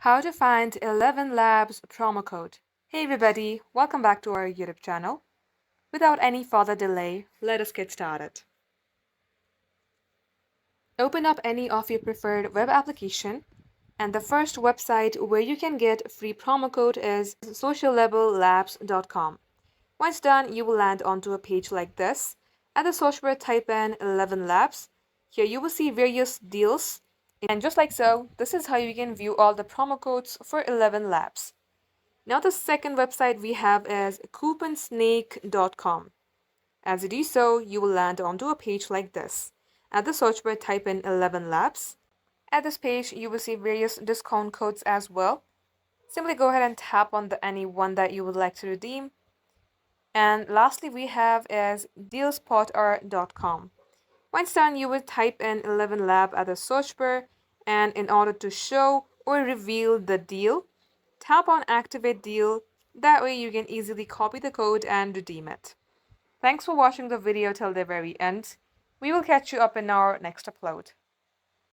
How to find ElevenLabs promo code. Hey everybody, welcome back to our YouTube channel. Without any further delay, let us get started. Open up any of your preferred web application, and the first website where you can get free promo code is ElevenLabs.com. Once done, you will land onto a page like this. At the search bar, type in ElevenLabs. Here you will see various deals. And just like so, this is how you can view all the promo codes for ElevenLabs. Now the second website we have is couponsnake.com. As you do so, you will land onto a page like this. At the search bar, type in ElevenLabs. At this page, you will see various discount codes as well. Simply go ahead and tap on any one that you would like to redeem. And lastly, we have is dealspotter.com. Once done, you will type in ElevenLab at the search bar, and in order to show or reveal the deal, tap on Activate Deal. That way you can easily copy the code and redeem it. Thanks for watching the video till the very end. We will catch you up in our next upload.